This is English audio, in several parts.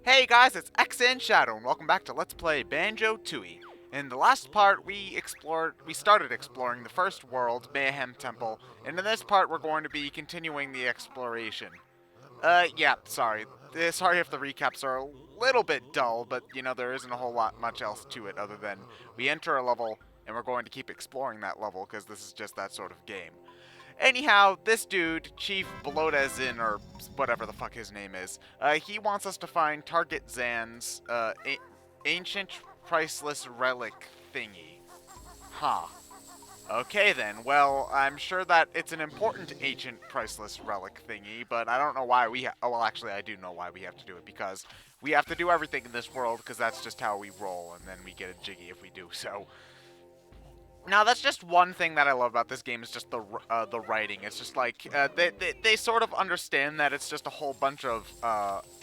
Hey guys, it's ExandShadow, and welcome back to Let's Play Banjo-Tooie. In the last part, we started exploring the first world, Mayhem Temple, and in this part we're going to be continuing the exploration. Yeah, sorry. Sorry if the recaps are a little bit dull, but, you know, there isn't a whole lot much else to it other than we enter a level, and we're going to keep exploring that level, because this is just that sort of game. Anyhow, this dude, Chief Blodezin, or whatever the fuck his name is, he wants us to find Target Zan's ancient priceless relic thingy. Huh. Okay then, well, I'm sure that it's an important ancient priceless relic thingy, but I don't know why oh, well, actually, I do know why we have to do it, because we have to do everything in this world, because that's just how we roll, and then we get a jiggy if we do so. Now, that's just one thing that I love about this game is just the writing. It's just like, they sort of understand that it's just a whole bunch of,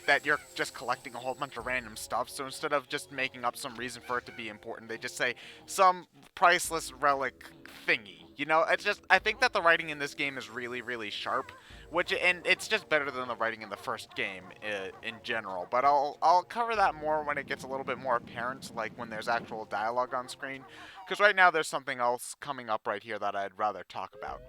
that you're just collecting a whole bunch of random stuff, so instead of just making up some reason for it to be important, they just say, some priceless relic thingy. You know, it's just, I think that the writing in this game is really, really sharp, and it's just better than the writing in the first game in general, but I'll cover that more when it gets a little bit more apparent, like when there's actual dialogue on screen, because right now there's something else coming up right here that I'd rather talk about.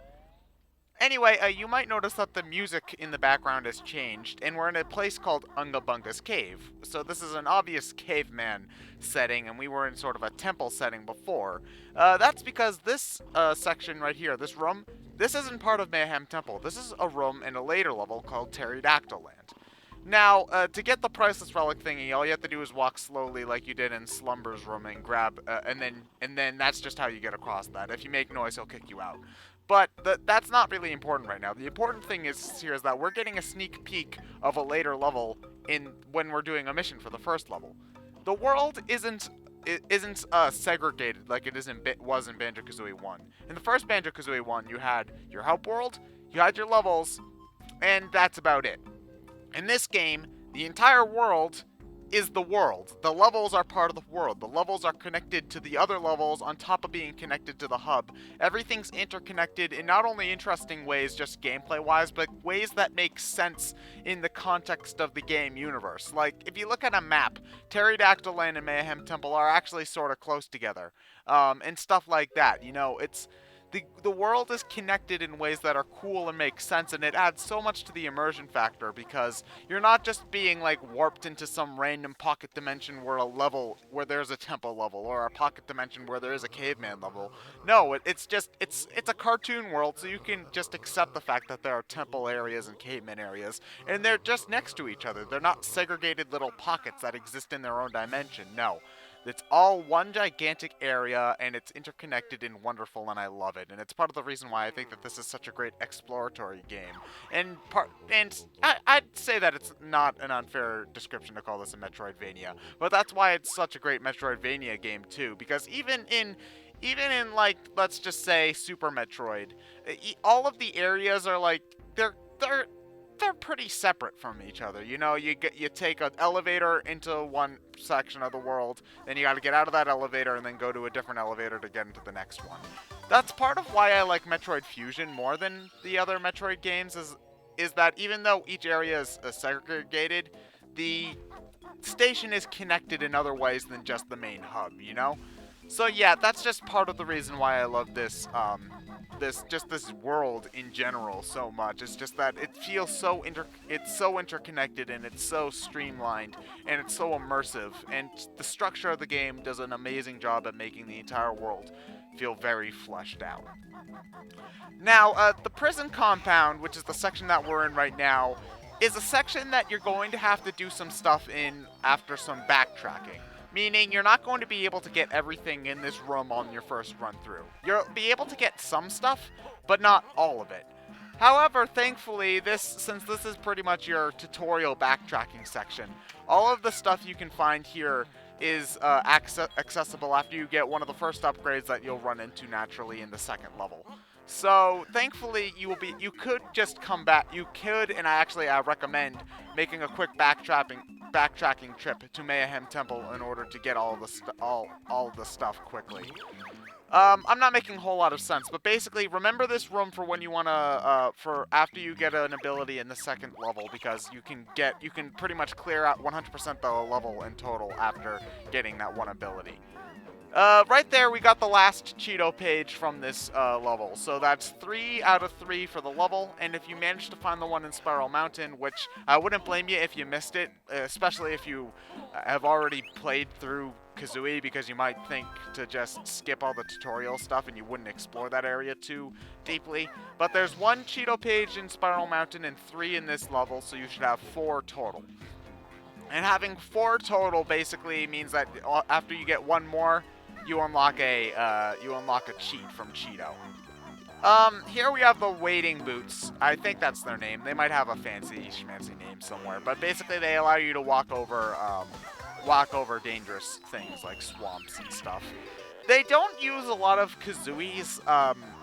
Anyway, you might notice that the music in the background has changed, and we're in a place called Unga Bunga's Cave. So this is an obvious caveman setting, and we were in sort of a temple setting before. That's because this section right here, this room, this isn't part of Mayhem Temple. This is a room in a later level called Pterodactyl Land. Now, to get the priceless relic thingy, all you have to do is walk slowly like you did in Slumber's room and grab, and then that's just how you get across that. If you make noise, he'll kick you out. But that's not really important right now. The important thing is that we're getting a sneak peek of a later level when we're doing a mission for the first level. The world isn't segregated like it was in Banjo-Kazooie 1. In the first Banjo-Kazooie 1, you had your help world, you had your levels, and that's about it. In this game, the entire world is the world. The levels are part of the world. The levels are connected to the other levels on top of being connected to the hub. Everything's interconnected in not only interesting ways, just gameplay-wise, but ways that make sense in the context of the game universe. Like, if you look at a map, Pterodactyl Land and Mayhem Temple are actually sort of close together, and stuff like that. You know, it's... The world is connected in ways that are cool and make sense, and it adds so much to the immersion factor because you're not just being like warped into some random pocket dimension where there's a temple level, or a pocket dimension where there is a caveman level. No, it's a cartoon world, so you can just accept the fact that there are temple areas and caveman areas, and they're just next to each other. They're not segregated little pockets that exist in their own dimension. No. It's all one gigantic area, and it's interconnected and wonderful, and I love it. And it's part of the reason why I think that this is such a great exploratory game. And I'd say that it's not an unfair description to call this a Metroidvania, but that's why it's such a great Metroidvania game too. Because even in like, let's just say Super Metroid, all of the areas are like they're pretty separate from each other. You know, you take an elevator into one section of the world, then you got to get out of that elevator and then go to a different elevator to get into the next one. That's part of why I like Metroid Fusion more than the other Metroid games is that even though each area is segregated, the station is connected in other ways than just the main hub, you know? So yeah, that's just part of the reason why I love this this world in general so much. It's just that it feels so interconnected, and it's so streamlined, and it's so immersive, and the structure of the game does an amazing job at making the entire world feel very fleshed out. Now, the prison compound, which is the section that we're in right now, is a section that you're going to have to do some stuff in after some backtracking. Meaning you're not going to be able to get everything in this room on your first run through. You'll be able to get some stuff, but not all of it. However, thankfully, since this is pretty much your tutorial backtracking section, all of the stuff you can find here is accessible after you get one of the first upgrades that you'll run into naturally in the second level. So, thankfully, you could just come back. You could, and I recommend making a quick backtracking trip to Mayhem Temple in order to get all the stuff quickly. I'm not making a whole lot of sense, but basically, remember this room for when you wanna, for after you get an ability in the second level, because you can pretty much clear out 100% the level in total after getting that one ability. Right there, we got the last Cheeto page from this level. So that's 3 out of 3 for the level, and if you manage to find the one in Spiral Mountain, which I wouldn't blame you if you missed it, especially if you have already played through Kazooie, because you might think to just skip all the tutorial stuff and you wouldn't explore that area too deeply. But there's 1 Cheeto page in Spiral Mountain and 3 in this level, so you should have 4 total. And having 4 total basically means that after you get 1 more, you unlock a cheat from Cheeto. Here we have the waiting boots. I think that's their name. They might have a fancy schmancy name somewhere, but basically they allow you to walk over dangerous things like swamps and stuff. They don't use a lot of Kazooie's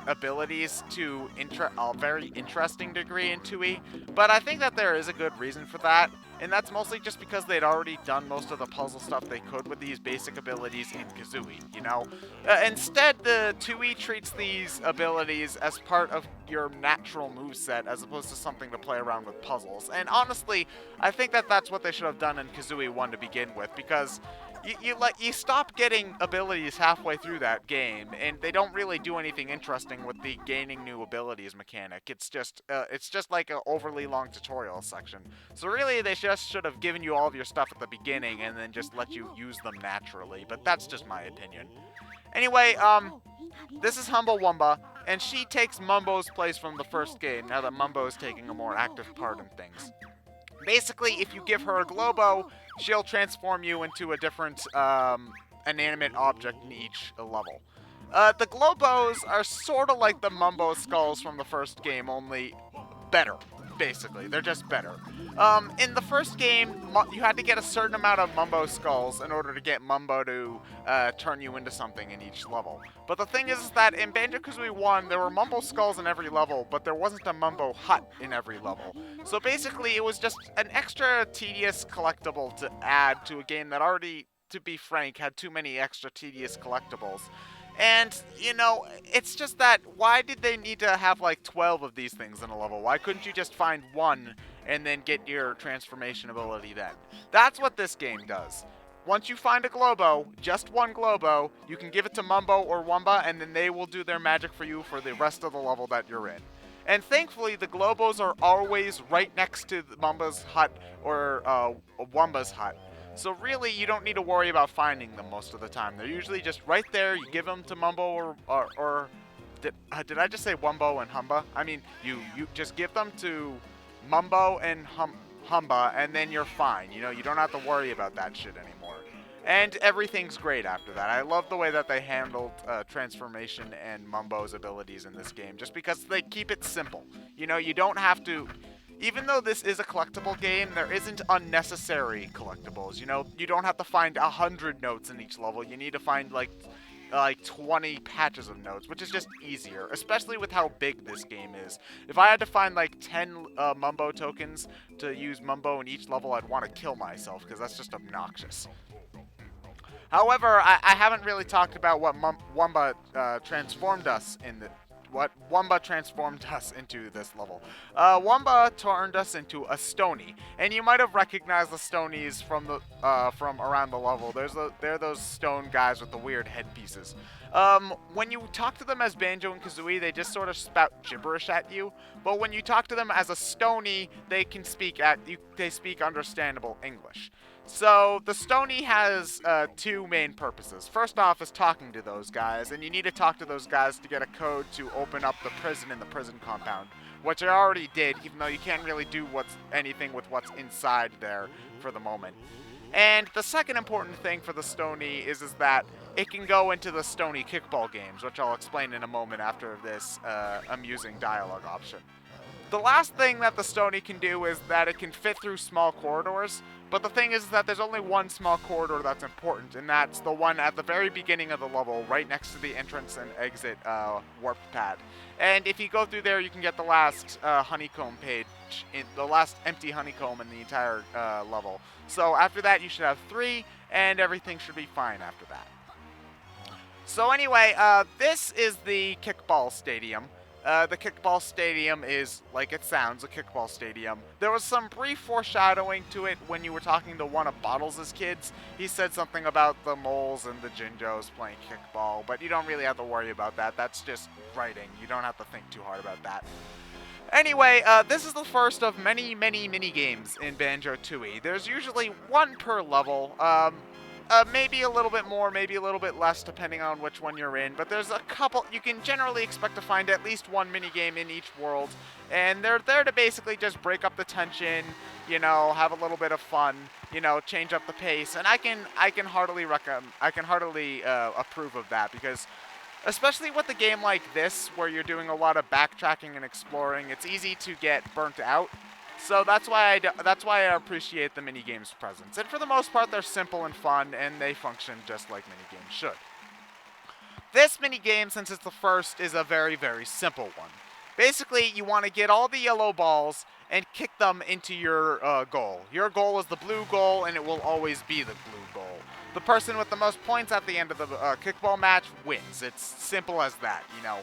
abilities to a very interesting degree in Tooie, but I think that there is a good reason for that, and that's mostly just because they'd already done most of the puzzle stuff they could with these basic abilities in Kazooie, you know? Instead, the Tooie treats these abilities as part of your natural moveset as opposed to something to play around with puzzles, and honestly, I think that that's what they should have done in Kazooie 1 to begin with, because you stop getting abilities halfway through that game, and they don't really do anything interesting with the gaining new abilities mechanic. It's just like an overly long tutorial section. So really, they just should have given you all of your stuff at the beginning and then just let you use them naturally. But that's just my opinion. Anyway, this is Humble Wumba, and she takes Mumbo's place from the first game. Now that Mumbo is taking a more active part in things. Basically, if you give her a Globo, she'll transform you into a different inanimate object in each level. The Globos are sort of like the Mumbo Skulls from the first game, only better, basically. They're just better. In the first game, you had to get a certain amount of Mumbo Skulls in order to get Mumbo to turn you into something in each level. But the thing is that in Banjo-Kazooie 1, there were Mumbo Skulls in every level, but there wasn't a Mumbo Hut in every level. So basically, it was just an extra tedious collectible to add to a game that already, to be frank, had too many extra tedious collectibles. And, you know, it's just that, why did they need to have like 12 of these things in a level? Why couldn't you just find one and then get your transformation ability then? That's what this game does. Once you find a Globo, just one Globo, you can give it to Mumbo or Wumba, and then they will do their magic for you for the rest of the level that you're in. And thankfully, the Globos are always right next to Mumba's hut or Wumba's hut. So really, you don't need to worry about finding them most of the time. They're usually just right there. You give them to Mumbo or did I just say Wumbo and Humba? I mean, you just give them to Mumbo and Humba, and then you're fine. You know, you don't have to worry about that shit anymore. And everything's great after that. I love the way that they handled transformation and Mumbo's abilities in this game, just because they keep it simple. You know, you don't have to... Even though this is a collectible game, there isn't unnecessary collectibles. You know, you don't have to find 100 notes in each level. You need to find like 20 patches of notes, which is just easier, especially with how big this game is. If I had to find like 10 Mumbo tokens to use Mumbo in each level, I'd want to kill myself, because that's just obnoxious. However, I haven't really talked about what Wumba transformed us into this level. Wumba turned us into a Stony, and you might have recognized the Stonies from around the level. They're those stone guys with the weird headpieces. When you talk to them as Banjo and Kazooie, they just sort of spout gibberish at you. But when you talk to them as a Stony, they speak understandable English. So, the Stony has 2 main purposes. First off is talking to those guys, and you need to talk to those guys to get a code to open up the prison in the prison compound, which I already did, even though you can't really do anything with what's inside there for the moment. And the second important thing for the Stony is that it can go into the Stony kickball games, which I'll explain in a moment after this amusing dialogue option. The last thing that the Stony can do is that it can fit through small corridors, but the thing is that there's only one small corridor that's important, and that's the one at the very beginning of the level, right next to the entrance and exit warp pad. And if you go through there, you can get the last honeycomb page, the last empty honeycomb in the entire level. So after that, you should have 3, and everything should be fine after that. So anyway, this is the kickball stadium. The kickball stadium is, like it sounds, a kickball stadium. There was some brief foreshadowing to it when you were talking to one of Bottles' kids. He said something about the moles and the Jinjos playing kickball, but you don't really have to worry about that. That's just writing. You don't have to think too hard about that. Anyway, this is the first of many, many mini games in Banjo-Tooie. There's usually one per level. Maybe a little bit more, maybe a little bit less, depending on which one you're in. But there's a couple. You can generally expect to find at least one minigame in each world, and they're there to basically just break up the tension, you know, have a little bit of fun, you know, change up the pace. And I can heartily approve of that, because especially with a game like this, where you're doing a lot of backtracking and exploring, it's easy to get burnt out. So that's why I appreciate the minigames' presence. And for the most part, they're simple and fun, and they function just like minigames should. This minigame, since it's the first, is a very, very simple one. Basically, you want to get all the yellow balls and kick them into your goal. Your goal is the blue goal, and it will always be the blue goal. The person with the most points at the end of the kickball match wins. It's simple as that, you know.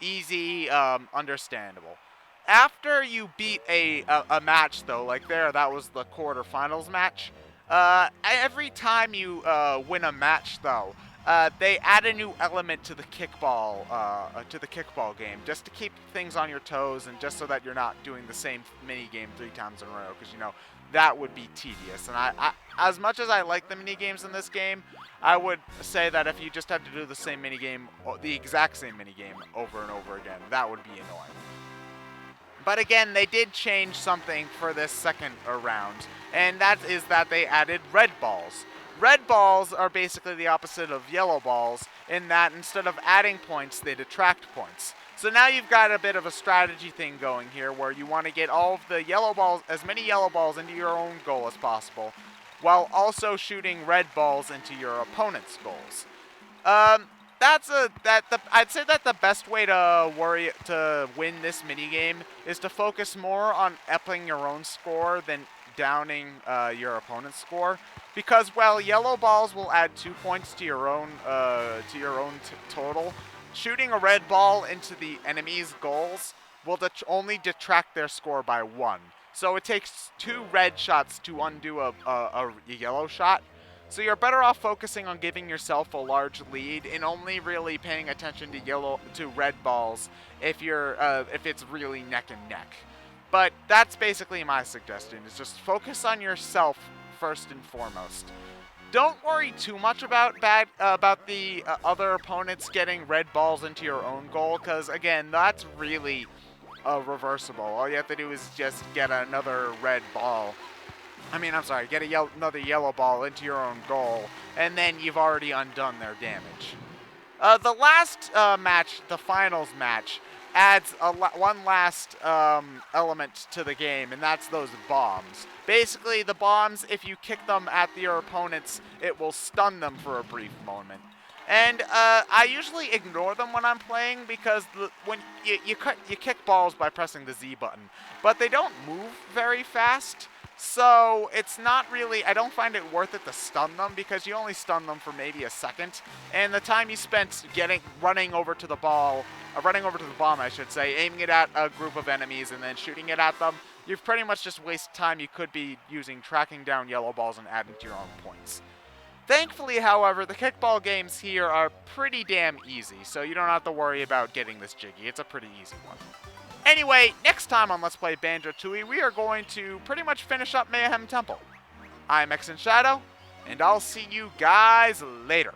Easy, understandable. After you beat a match, though, like that was the quarterfinals match. Every time you win a match, though, they add a new element to the kickball game, just to keep things on your toes, and just so that you're not doing the same mini game 3 times in a row, because you know that would be tedious. And I as much as I like the mini games in this game, I would say that if you just had to do the same mini game, the exact same mini game over and over again, that would be annoying. But again, they did change something for this second round, and that is that they added red balls. Red balls are basically the opposite of yellow balls, in that instead of adding points, they detract points. So now you've got a bit of a strategy thing going here, where you want to get all of the yellow balls, as many yellow balls into your own goal as possible, while also shooting red balls into your opponent's goals. I'd say that the best way to win this minigame is to focus more on upping your own score than downing your opponent's score, because while yellow balls will add 2 points to your own total, shooting a red ball into the enemy's goals will only detract their score by 1. So it takes 2 red shots to undo a yellow shot. So you're better off focusing on giving yourself a large lead and only really paying attention to red balls if it's really neck and neck. But that's basically my suggestion, is just focus on yourself first and foremost. Don't worry too much about the other opponents getting red balls into your own goal, because again, that's really reversible. All you have to do is just get another red ball. Get another yellow ball into your own goal, and then you've already undone their damage. The last match, the finals match, adds one last element to the game, and that's those bombs. Basically, the bombs, if you kick them at your opponents, it will stun them for a brief moment. And I usually ignore them when I'm playing, because when you kick balls by pressing the Z button, but they don't move very fast. So it's not really, I don't find it worth it to stun them, because you only stun them for maybe a second, and the time you spent running over to the bomb, I should say, aiming it at a group of enemies and then shooting it at them, you've pretty much just wasted time you could be using tracking down yellow balls and adding to your own points. Thankfully, however, the kickball games here are pretty damn easy, so you don't have to worry about getting this jiggy. It's a pretty easy one. Anyway, next time on Let's Play Banjo-Tooie, we are going to pretty much finish up Mayhem Temple. I'm ExandShadow, and I'll see you guys later.